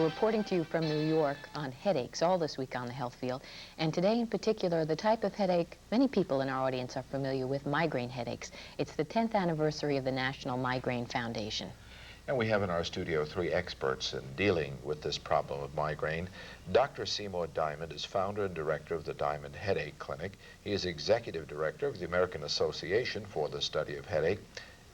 reporting to you from New York on headaches all this week on the Health Field. And today in particular, the type of headache many people in our audience are familiar with, migraine headaches. It's the 10th anniversary of the National Migraine Foundation. And we have in our studio 3 experts in dealing with this problem of migraine. Dr. Seymour Diamond is founder and director of the Diamond Headache Clinic. He is executive director of the American Association for the Study of Headache.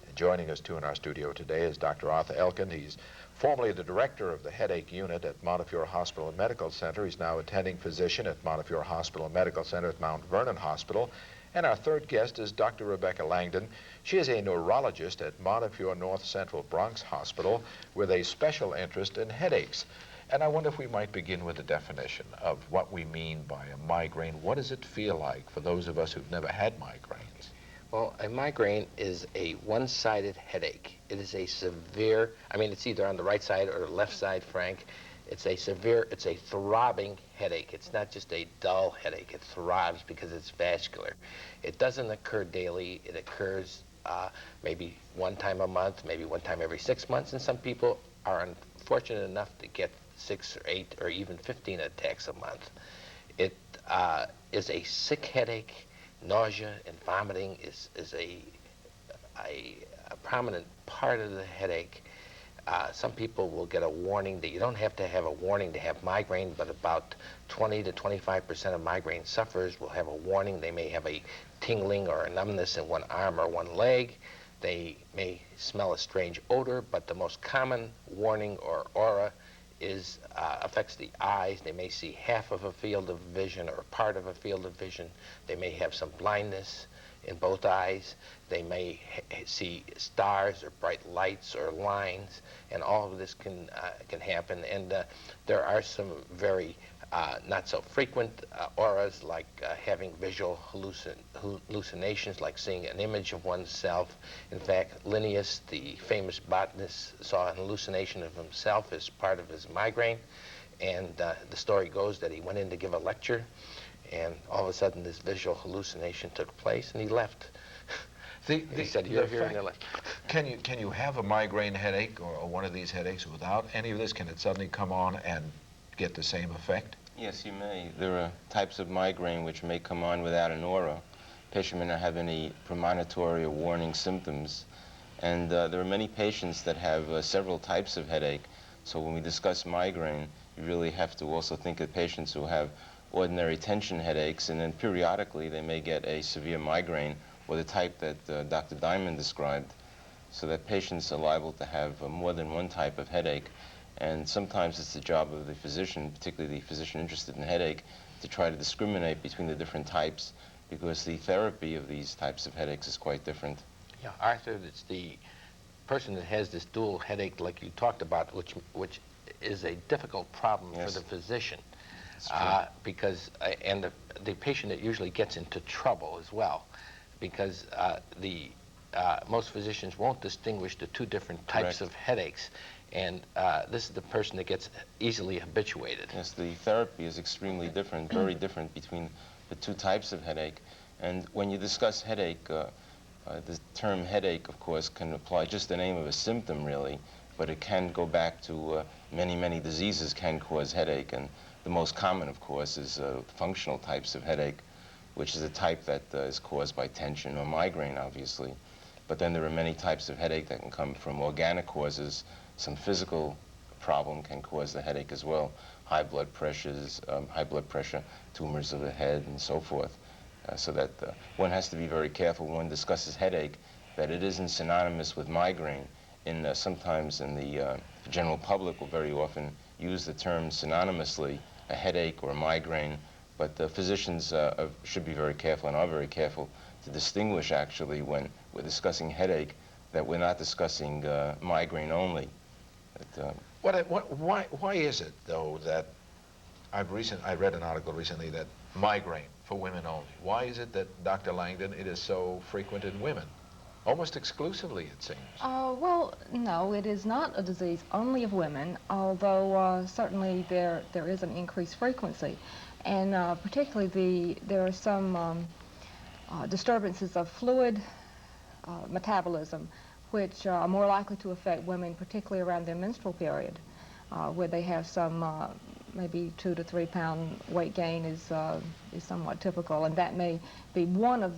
And joining us too in our studio today is Dr. Arthur Elkin. He's formerly the director of the headache unit at Montefiore Hospital and Medical Center. He's now attending physician at Montefiore Hospital and Medical Center at Mount Vernon Hospital. And our third guest is Dr. Rebecca Langdon. She is a neurologist at Montefiore North Central Bronx Hospital with a special interest in headaches. And I wonder if we might begin with a definition of what we mean by a migraine. What does it feel like for those of us who've never had migraines? Well, a migraine is a one-sided headache. It is a severe, it's either on the right side or the left side, Frank. It's a throbbing headache. It's not just a dull headache. It throbs because it's vascular. It doesn't occur daily. It occurs maybe one time a month, maybe one time every 6 months, and some people are unfortunate enough to get 6 or 8 or even 15 attacks a month. It is a sick headache. Nausea and vomiting is a prominent part of the headache. Some people will get a warning that you don't have to have a warning to have migraine, but about 20 to 25% of migraine sufferers will have a warning. They may have a tingling or a numbness in one arm or one leg. They may smell a strange odor, but the most common warning or aura affects the eyes. They may see half of a field of vision or part of a field of vision. They may have some blindness in both eyes. They may see stars or bright lights or lines, and all of this can happen. And there are some very not so frequent auras, like having visual hallucinations, like seeing an image of oneself. In fact, Linnaeus, the famous botanist, saw an hallucination of himself as part of his migraine. And the story goes that he went in to give a lecture, and all of a sudden this visual hallucination took place, and he left. He said, "You're here," and he left. Can you have a migraine headache or one of these headaches without any of this? Can it suddenly come on and get the same effect? Yes, you may. There are types of migraine which may come on without an aura. The patient may not have any premonitory or warning symptoms. And there are many patients that have several types of headache. So when we discuss migraine, you really have to also think of patients who have ordinary tension headaches, and then periodically they may get a severe migraine, or the type that Dr. Diamond described, so that patients are liable to have more than one type of headache. And sometimes it's the job of the physician, particularly the physician interested in headache, to try to discriminate between the different types, because the therapy of these types of headaches is quite different. Yeah, Arthur, it's the person that has this dual headache, like you talked about, which is a difficult problem for the physician, because the patient, it usually gets into trouble as well, because most physicians won't distinguish the 2 different types of headaches. And this is the person that gets easily habituated. Yes, the therapy is extremely different, very different between the 2 types of headache. And when you discuss headache, the term headache, of course, can apply just the name of a symptom, really, but it can go back to many, many diseases can cause headache. And the most common, of course, is functional types of headache, which is a type that is caused by tension or migraine, obviously. But then there are many types of headache that can come from organic causes. Some physical problem can cause the headache as well. High blood pressure, tumors of the head, and so forth. So that one has to be very careful when one discusses headache, that it isn't synonymous with migraine. Sometimes in the general public will very often use the term synonymously, a headache or a migraine, but physicians should be very careful, and are very careful, to distinguish actually when we're discussing headache, that we're not discussing migraine only. Why is it, though, that I read an article recently that migraine for women only? Why is it that, Dr. Langdon, it is so frequent in women? Almost exclusively, it seems. Well, no, it is not a disease only of women, although certainly there is an increased frequency. And particularly there are some disturbances of fluid metabolism, which are more likely to affect women, particularly around their menstrual period. where they have some maybe 2 to 3 pound weight gain is somewhat typical, and that may be one of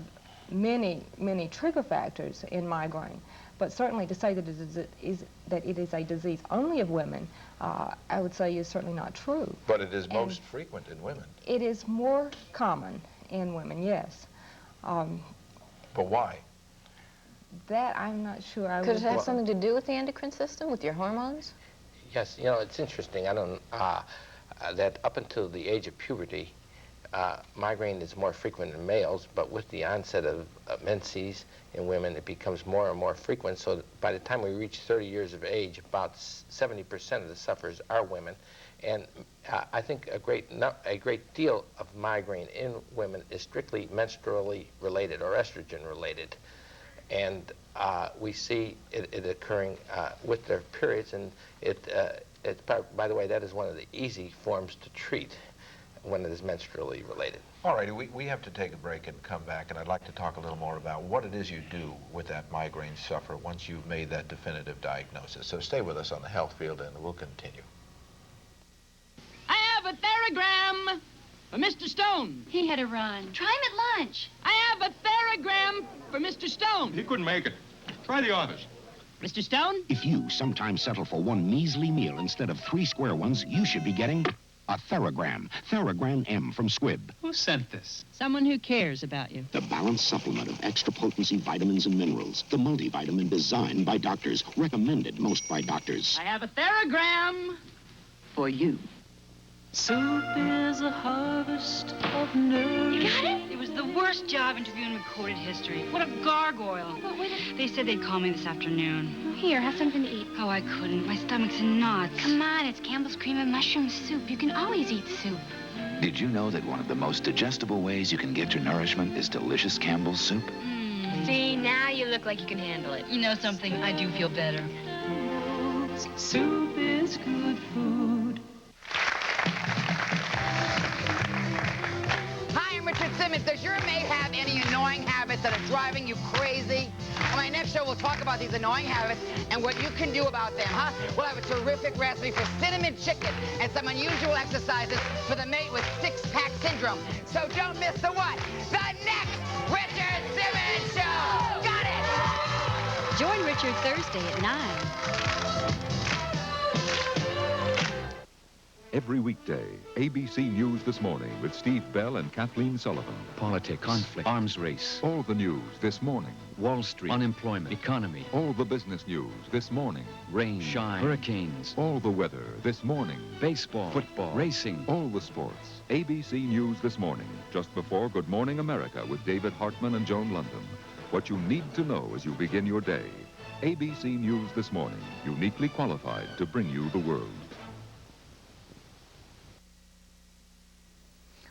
many trigger factors in migraine. But certainly to say that it is a disease only of women, I would say is certainly not true. But it is most frequent in women. It is more common in women, yes. But why? That I'm not sure. Could it have something to do with the endocrine system, with your hormones? Yes, you know, it's interesting. I don't, that up until the age of puberty, migraine is more frequent in males, but with the onset of menses in women, it becomes more and more frequent. So that by the time we reach 30 years of age, about 70% of the sufferers are women. And I think a great deal of migraine in women is strictly menstrually related or estrogen related. And we see it occurring with their periods, and by the way, that is one of the easy forms to treat when it is menstrually related. All right, we have to take a break and come back, and I'd like to talk a little more about what it is you do with that migraine sufferer once you've made that definitive diagnosis. So stay with us on the Health Field, and we'll continue. I have a Theragram for Mr. Stone. He had a run. Try him at lunch. I have a Theragram for Mr. Stone. He couldn't make it. Try the office. Mr. Stone? If you sometimes settle for one measly meal instead of 3 square ones, you should be getting a Theragram. Theragram M from Squibb. Who sent this? Someone who cares about you. The balanced supplement of extra potency vitamins and minerals. The multivitamin designed by doctors. Recommended most by doctors. I have a Theragram for you. Soup is a harvest of nerves. You got it? It was the worst job interviewing recorded history. What a gargoyle. They said they'd call me this afternoon. Here, have something to eat. Oh, I couldn't. My stomach's in knots. Come on, it's Campbell's Cream and Mushroom Soup. You can always eat soup. Did you know that one of the most digestible ways you can get your nourishment is delicious Campbell's soup? See, now you look like you can handle it. You know something? I do feel better. Soup is good food. Hi, I'm Richard Simmons. Does your mate have any annoying habits that are driving you crazy? On my next show, we'll talk about these annoying habits and what you can do about them, huh? We'll have a terrific recipe for cinnamon chicken and some unusual exercises for the mate with six-pack syndrome. So don't miss the what? The next Richard Simmons Show! Got it! Join Richard Thursday at 9. Every weekday, ABC News This Morning with Steve Bell and Kathleen Sullivan. Politics, conflict, arms race. All the news this morning. Wall Street, unemployment, economy. All the business news this morning. Rain, shine, hurricanes. All the weather this morning. Baseball, football, racing. All the sports. ABC News This Morning, just before Good Morning America with David Hartman and Joan London. What you need to know as you begin your day. ABC News This Morning, uniquely qualified to bring you the world.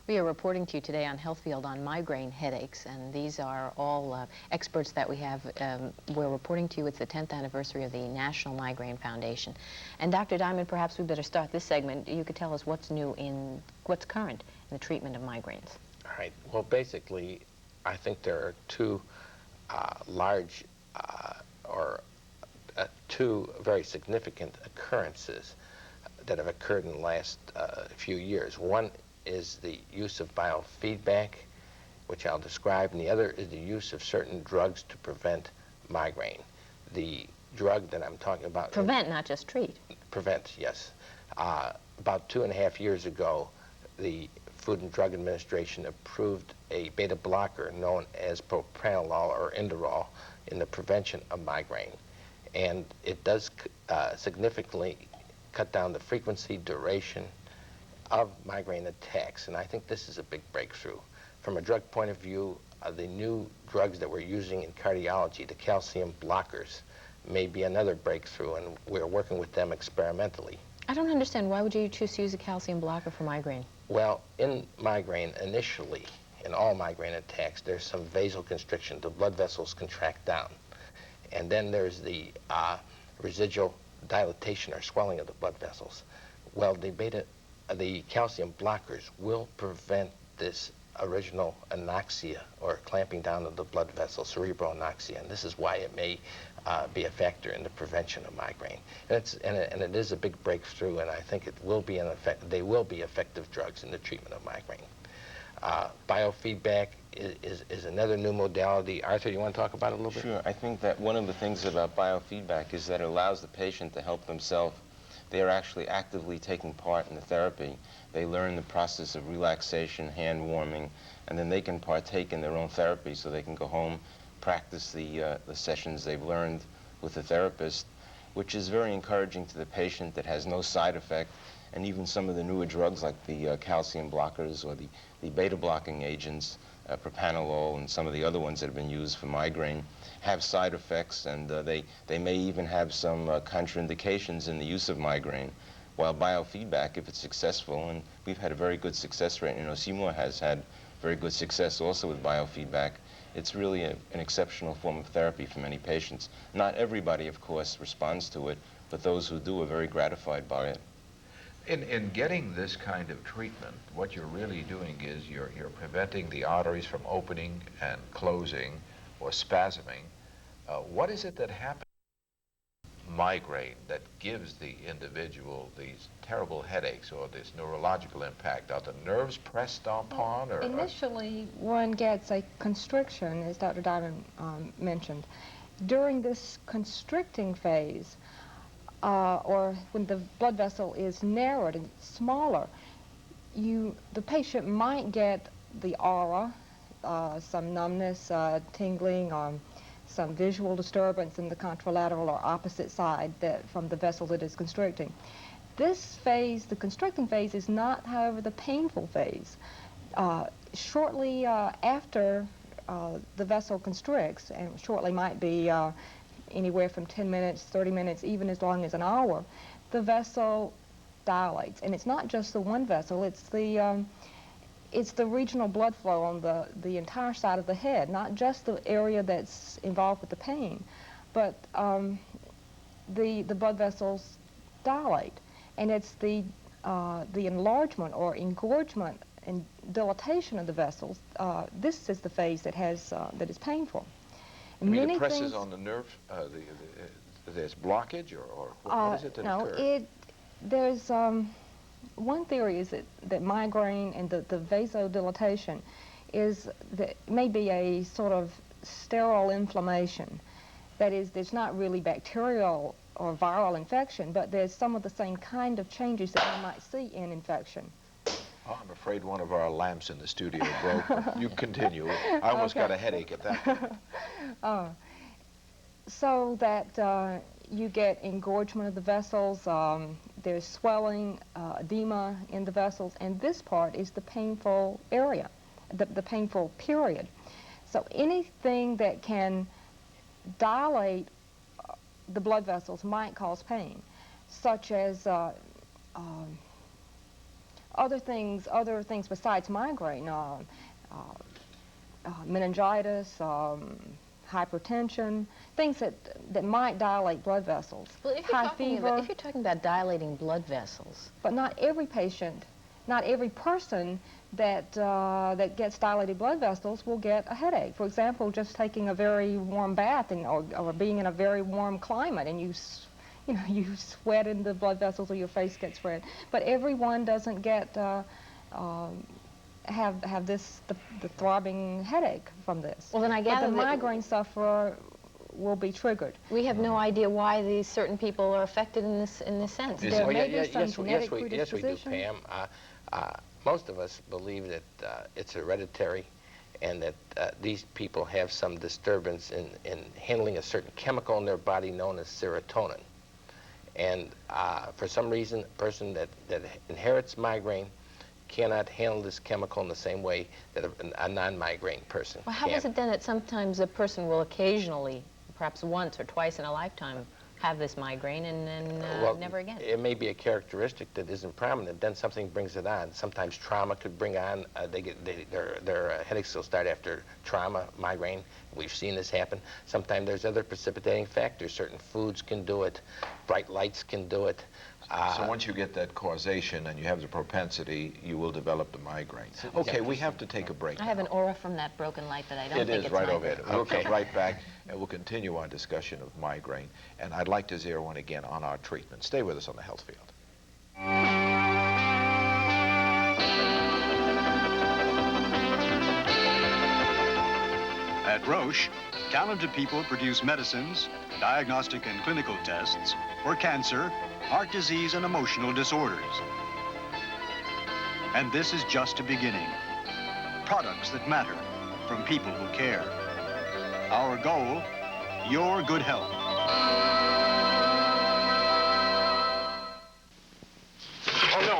We are reporting to you today on Health Field on migraine headaches, and these are all experts that we have. We're reporting to you, it's the 10th anniversary of the National Migraine Foundation. And Dr. Diamond, perhaps we better start this segment. You could tell us what's what's current in the treatment of migraines. All right. Well, basically, I think there are two large two very significant occurrences that have occurred in the last few years. One is the use of biofeedback, which I'll describe, and the other is the use of certain drugs to prevent migraine. The drug that I'm talking about... Prevent, not just treat. Prevent, yes. About 2.5 years ago, the Food and Drug Administration approved a beta blocker known as propranolol or Inderol in the prevention of migraine. And it does significantly cut down the frequency, duration of migraine attacks, and I think this is a big breakthrough. From a drug point of view, the new drugs that we're using in cardiology, the calcium blockers, may be another breakthrough, and we're working with them experimentally. I don't understand. Why would you choose to use a calcium blocker for migraine? Well, in migraine, initially, in all migraine attacks, there's some vasoconstriction. The blood vessels contract down. And then there's the residual dilatation or swelling of the blood vessels. Well, the calcium blockers will prevent this original anoxia, or clamping down of the blood vessel, cerebral anoxia, and this is why it may be a factor in the prevention of migraine. And it is a big breakthrough, and I think it will be they will be effective drugs in the treatment of migraine. Biofeedback is another new modality. Arthur, you want to talk about it a little bit? Sure. I think that one of the things about biofeedback is that it allows the patient to help themselves. They are actually actively taking part in the therapy. They learn the process of relaxation, hand warming, and then they can partake in their own therapy, so they can go home, practice the sessions they've learned with the therapist, which is very encouraging to the patient. That has no side effect. And even some of the newer drugs like the calcium blockers or the beta blocking agents, propranolol, and some of the other ones that have been used for migraine have side effects, and they may even have some contraindications in the use of migraine. While biofeedback, if it's successful, and we've had a very good success rate, you know, Seymour has had very good success also with biofeedback, it's really an exceptional form of therapy for many patients. Not everybody, of course, responds to it, but those who do are very gratified by it. In getting this kind of treatment, what you're really doing is you're preventing the arteries from opening and closing or spasming. What is it that happens in migraine that gives the individual these terrible headaches or this neurological impact? Are the nerves pressed upon? Or initially, one gets a constriction, as Dr. Diamond mentioned. During this constricting phase, or when the blood vessel is narrowed and smaller, the patient might get the aura, some numbness, tingling, some visual disturbance in the contralateral or opposite side from the vessel that is constricting. This phase, the constricting phase, is not, however, the painful phase. Shortly after the vessel constricts, and shortly might be anywhere from 10 minutes, 30 minutes, even as long as an hour, the vessel dilates. And it's not just the one vessel, it's the regional blood flow on the entire side of the head, not just the area that's involved with the pain, but the blood vessels dilate. And it's the enlargement or engorgement and dilatation of the vessels. This is the phase that that is painful. I mean, it presses on the nerve, there's blockage, or what is it that occurs? No, there's one theory is that migraine and the vasodilatation may be a sort of sterile inflammation. That is, there's not really bacterial or viral infection, but there's some of the same kind of changes that we might see in infection. Oh, I'm afraid one of our lamps in the studio broke. You continue. I almost got a headache at that. So that you get engorgement of the vessels, there's swelling, edema in the vessels, and this part is the painful area, the painful period. So anything that can dilate the blood vessels might cause pain, such as other things besides migraine, meningitis, hypertension, things that might dilate blood vessels. Well, if you're talking about dilating blood vessels. But not every patient, not every person that gets dilated blood vessels will get a headache. For example, just taking a very warm bath or being in a very warm climate, and you sweat in the blood vessels or your face gets red. But everyone doesn't get have the throbbing headache from this. Well, then I gather the migraine sufferer will be triggered. We have no idea why these certain people are affected in this sense. There may be some genetic predisposition. Yes, we do, Pam. Most of us believe that it's hereditary, and that these people have some disturbance in handling a certain chemical in their body known as serotonin. And for some reason, a person that inherits migraine cannot handle this chemical in the same way that a non-migraine person Well, how is it then that sometimes a person will occasionally, perhaps once or twice in a lifetime, have this migraine and then never again? It may be a characteristic that isn't prominent. Then something brings it on. Sometimes trauma could bring on. Their headaches will start after trauma, migraine. We've seen this happen. Sometimes there's other precipitating factors. Certain foods can do it. Bright lights can do it. So once you get that causation and you have the propensity, you will develop the migraine. Okay, we have to take a break. I have an aura from that broken light that I don't think It is it's right migraine. over here. We'll come right back and we'll continue our discussion of migraine. And I'd like to zero in again on our treatment. Stay with us on the Health Field. At Roche, talented people produce medicines, diagnostic and clinical tests for cancer, heart disease, and emotional disorders. And this is just a beginning. Products that matter from people who care. Our goal, your good health. Oh, no.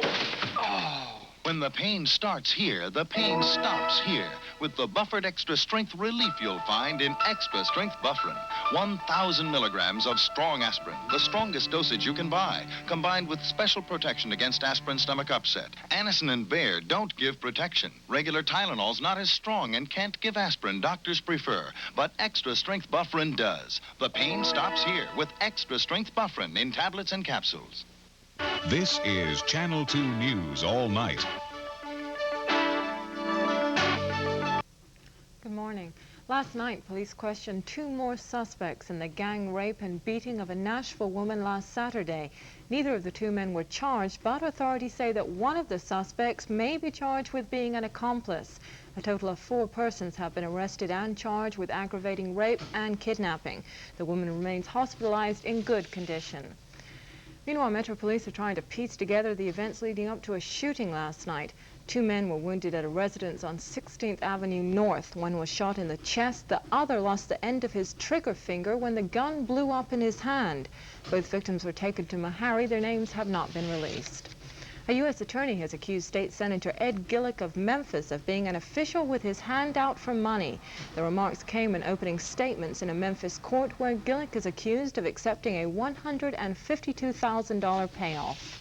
Oh. When the pain starts here, the pain stops here. With the buffered extra strength relief you'll find in extra strength Bufferin. 1,000 milligrams of strong aspirin, the strongest dosage you can buy, combined with special protection against aspirin stomach upset. Anacin and Bayer don't give protection. Regular Tylenol's not as strong and can't give aspirin doctors prefer, but extra strength Bufferin does. The pain stops here with extra strength Bufferin in tablets and capsules. This is Channel 2 News all night. Good morning. Last night, police questioned 2 more suspects in the gang rape and beating of a Nashville woman last Saturday. Neither of the 2 men were charged, but authorities say that one of the suspects may be charged with being an accomplice. A total of 4 persons have been arrested and charged with aggravating rape and kidnapping. The woman remains hospitalized in good condition. Meanwhile, Metro Police are trying to piece together the events leading up to a shooting last night. 2 men were wounded at a residence on 16th Avenue North. One was shot in the chest. The other lost the end of his trigger finger when the gun blew up in his hand. Both victims were taken to Meharry. Their names have not been released. A U.S. attorney has accused State Senator Ed Gillick of Memphis of being an official with his hand out for money. The remarks came in opening statements in a Memphis court where Gillick is accused of accepting a $152,000 payoff.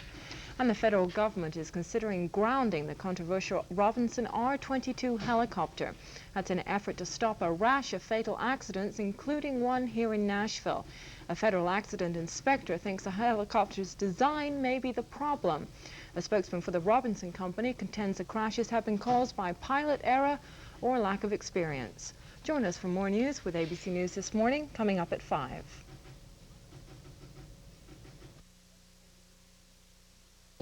And the federal government is considering grounding the controversial Robinson R-22 helicopter. That's an effort to stop a rash of fatal accidents, including one here in Nashville. A federal accident inspector thinks the helicopter's design may be the problem. A spokesman for the Robinson Company contends the crashes have been caused by pilot error or lack of experience. Join us for more news with ABC News This Morning, coming up at 5.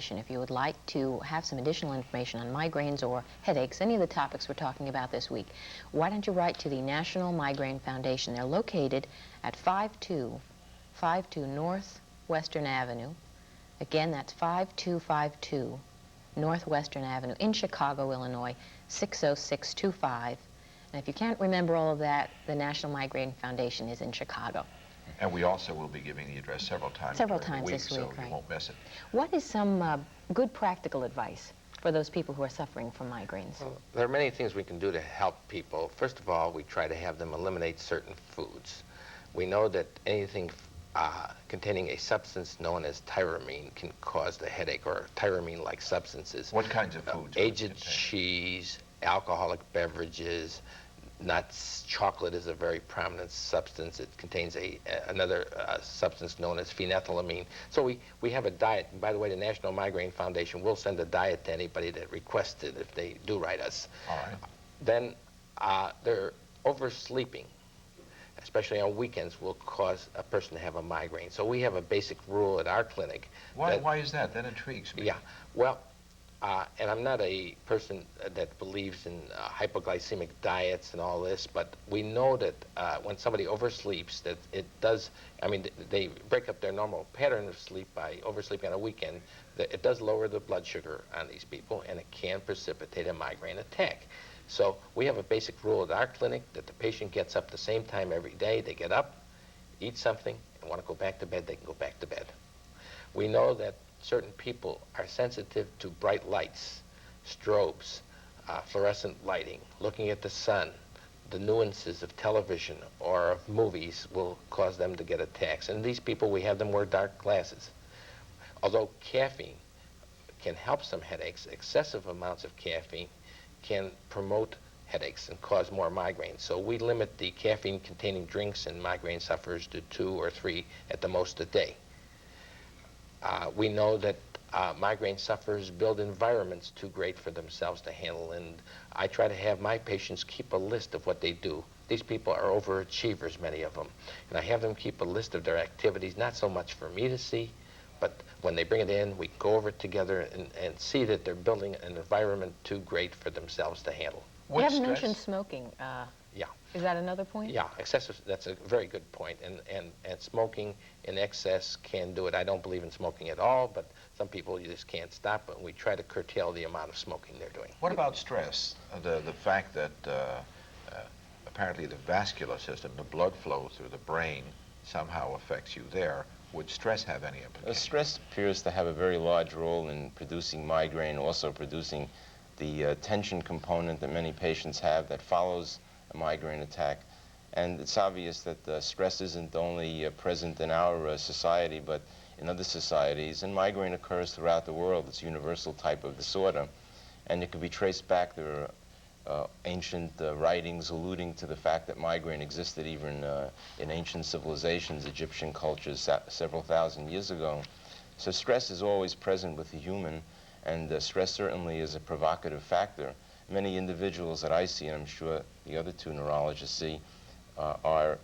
If you would like to have some additional information on migraines or headaches, any of the topics we're talking about this week, why don't you write to the National Migraine Foundation? They're located at 5252 North Western Avenue. Again, that's 5252 North Western Avenue in Chicago, Illinois, 60625. And if you can't remember all of that, the National Migraine Foundation is in Chicago. And we also will be giving the address several times this week, so you won't miss it. What is some good practical advice for those people who are suffering from migraines? Well, there are many things we can do to help people. First of all, we try to have them eliminate certain foods. We know that anything containing a substance known as tyramine can cause the headache, or tyramine-like substances. What kinds of foods? Aged cheese, alcoholic beverages, nuts. Chocolate is a very prominent substance. It contains another substance known as phenethylamine. So we have a diet. And by the way, the National Migraine Foundation will send a diet to anybody that requests it if they do write us. All right. Then they're oversleeping, especially on weekends, will cause a person to have a migraine. So we have a basic rule at our clinic. Why is that? That intrigues me. Yeah. Well, and I'm not a person that believes in hypoglycemic diets and all this, but we know that when somebody oversleeps, that it does, I mean, they break up their normal pattern of sleep by oversleeping on a weekend, that it does lower the blood sugar on these people, and it can precipitate a migraine attack. So we have a basic rule at our clinic that the patient gets up the same time every day. They get up, eat something, and want to go back to bed, they can go back to bed. We know that certain people are sensitive to bright lights, strobes, fluorescent lighting, looking at the sun, the nuances of television or of movies will cause them to get attacks. And these people, we have them wear dark glasses. Although caffeine can help some headaches, excessive amounts of caffeine can promote headaches and cause more migraines. So we limit the caffeine-containing drinks in migraine sufferers to 2 or 3 at the most a day. We know that migraine sufferers build environments too great for themselves to handle, and I try to have my patients keep a list of what they do. These people are overachievers, many of them, and I have them keep a list of their activities, not so much for me to see, but when they bring it in, we go over it together and see that they're building an environment too great for themselves to handle. You haven't mentioned smoking. Yeah. Is that another point? Yeah, excessive, that's a very good point. And smoking in excess can do it. I don't believe in smoking at all, but some people you just can't stop, and we try to curtail the amount of smoking they're doing. What about stress? The fact that apparently the vascular system, the blood flow through the brain, somehow affects you there. Would stress have any implications? Stress appears to have a very large role in producing migraine, also producing the tension component that many patients have that follows a migraine attack. And it's obvious that stress isn't only present in our society, but in other societies. And migraine occurs throughout the world. It's a universal type of disorder. And it can be traced back. There are ancient writings alluding to the fact that migraine existed even in ancient civilizations, Egyptian cultures, several thousand years ago. So stress is always present with the human, and stress certainly is a provocative factor. Many individuals that I see, and I'm sure the other two neurologists see, are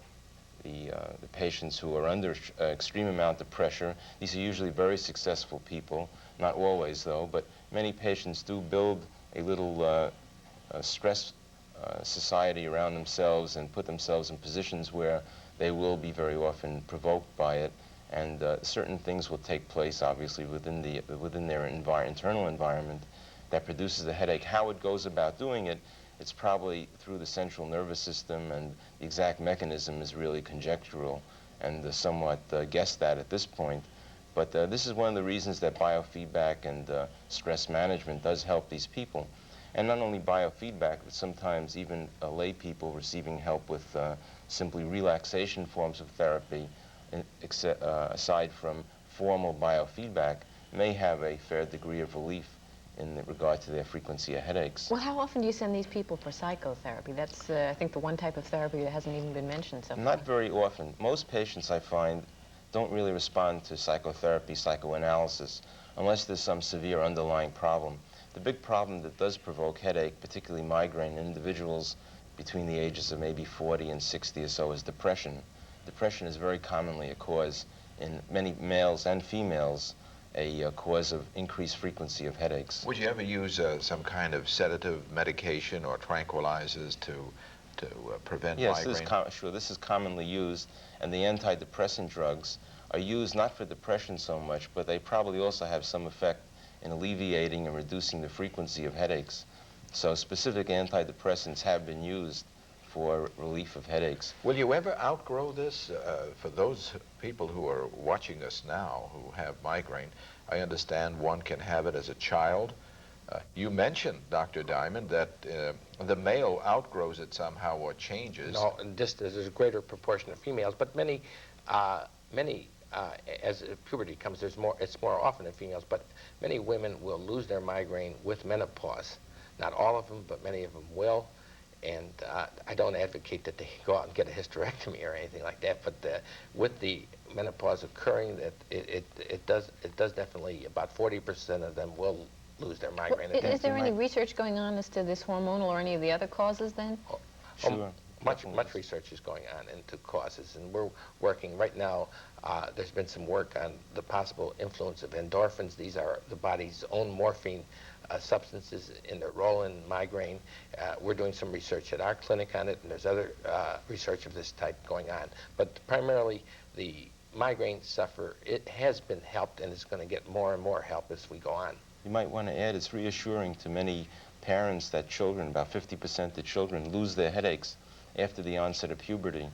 the patients who are under extreme amount of pressure. These are usually very successful people, not always though, but many patients do build a little stress society around themselves and put themselves in positions where they will be very often provoked by it, and certain things will take place obviously within their internal environment that produces the headache. How it goes about doing it, it's probably through the central nervous system, and the exact mechanism is really conjectural and somewhat guessed at this point. But this is one of the reasons that biofeedback and stress management does help these people. And not only biofeedback, but sometimes even lay people receiving help with simply relaxation forms of therapy, aside from formal biofeedback, may have a fair degree of relief in regard to their frequency of headaches. Well, how often do you send these people for psychotherapy? That's, I think, the one type of therapy that hasn't even been mentioned so far. Not very often. Most patients, I find, don't really respond to psychotherapy, psychoanalysis, unless there's some severe underlying problem. The big problem that does provoke headache, particularly migraine in individuals between the ages of maybe 40 and 60 or so, is depression. Depression is very commonly a cause in many males and females, a cause of increased frequency of headaches. Would you ever use some kind of sedative medication or tranquilizers to prevent migraine? Yes, sure. This is commonly used, and the antidepressant drugs are used not for depression so much, but they probably also have some effect in alleviating and reducing the frequency of headaches. So specific antidepressants have been used for relief of headaches. Will you ever outgrow this? For those people who are watching us now who have migraine, I understand one can have it as a child. You mentioned, Dr. Diamond, that the male outgrows it somehow or changes. No, just there's a greater proportion of females, but many, as puberty comes, it's more often in females, but many women will lose their migraine with menopause. Not all of them, but many of them will. And I don't advocate that they go out and get a hysterectomy or anything like that, but with the menopause occurring, that it does definitely, about 40% of them will lose their migraine. Well, is there any research going on as to this hormonal or any of the other causes then? Sure. Much research is going on into causes, and we're working right now. There's been some work on the possible influence of endorphins. These are the body's own morphine substances in their role in migraine. We're doing some research at our clinic on it, and there's other research of this type going on. But primarily, the migraine sufferer, it has been helped, and it's going to get more and more help as we go on. You might want to add, it's reassuring to many parents that children, about 50% of children, lose their headaches after the onset of puberty.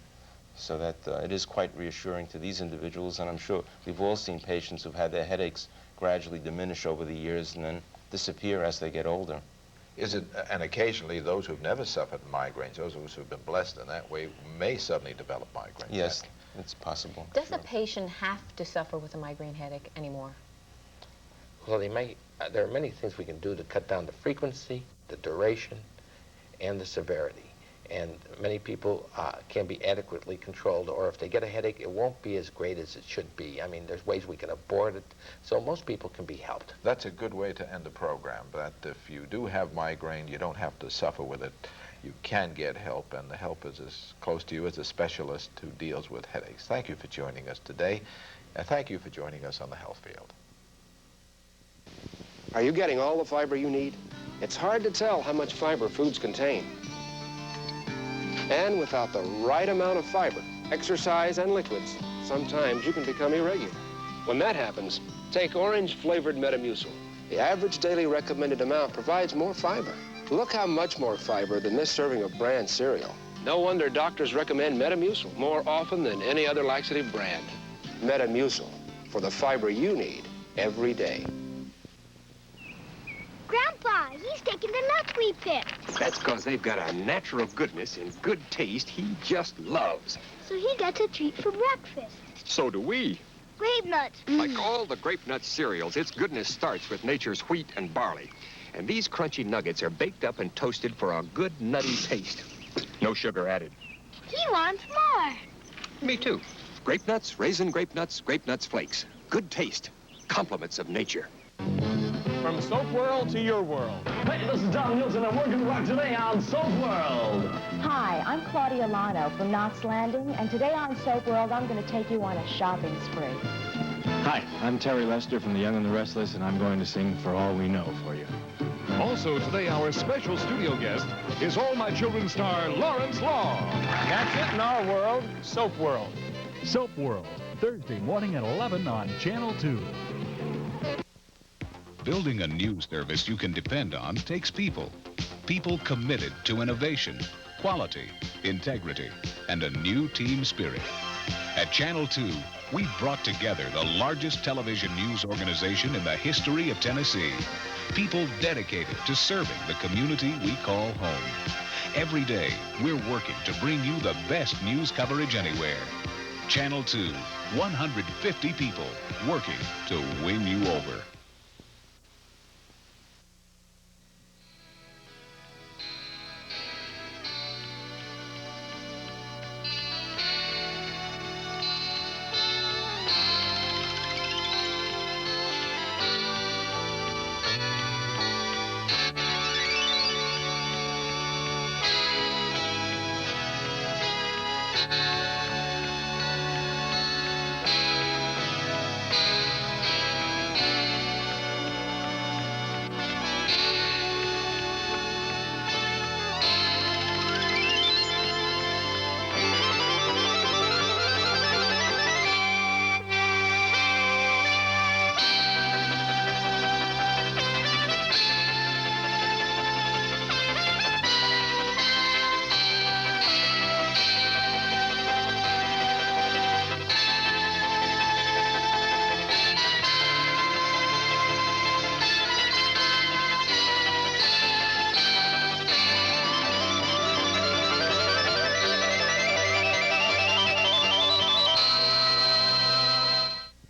So that it is quite reassuring to these individuals, and I'm sure we've all seen patients who've had their headaches gradually diminish over the years and then disappear as they get older. Is it, and occasionally those who've never suffered migraines, those of us who've been blessed in that way, may suddenly develop migraines? Yes, it's possible. Does a patient have to suffer with a migraine headache anymore? Well, they may. There are many things we can do to cut down the frequency, the duration, and the severity. And many people can be adequately controlled, or if they get a headache, it won't be as great as it should be. I mean, there's ways we can abort it, so most people can be helped. That's a good way to end the program, that if you do have migraine, you don't have to suffer with it. You can get help, and the help is as close to you as a specialist who deals with headaches. Thank you for joining us today, and thank you for joining us on the Health Field. Are you getting all the fiber you need? It's hard to tell how much fiber foods contain. And without the right amount of fiber, exercise and liquids, sometimes you can become irregular. When that happens, take orange-flavored Metamucil. The average daily recommended amount provides more fiber. Look how much more fiber than this serving of bran cereal. No wonder doctors recommend Metamucil more often than any other laxative brand. Metamucil, for the fiber you need every day. Grandpa, he's taking the nuts we picked. That's because they've got a natural goodness and good taste he just loves. So he gets a treat for breakfast. So do we. Grape nuts. Like all the Grape Nut cereals, its goodness starts with nature's wheat and barley. And these crunchy nuggets are baked up and toasted for a good nutty taste. No sugar added. He wants more. Me too. Grape nuts, raisin grape nuts flakes. Good taste. Compliments of nature. From Soap World to your world. Hey, this is Don Nielsen, and we're going to rock today on Soap World. Hi, I'm Claudia Lano from Knott's Landing, and today on Soap World, I'm going to take you on a shopping spree. Hi, I'm Terry Lester from The Young and the Restless, and I'm going to sing For All We Know for you. Also today, our special studio guest is All My Children star Lawrence Law. That's it in our world, Soap World. Soap World, Thursday morning at 11 on Channel 2. Building a news service you can depend on takes people. People committed to innovation, quality, integrity, and a new team spirit. At Channel 2, we brought together the largest television news organization in the history of Tennessee. People dedicated to serving the community we call home. Every day, we're working to bring you the best news coverage anywhere. Channel 2, 150 people working to win you over.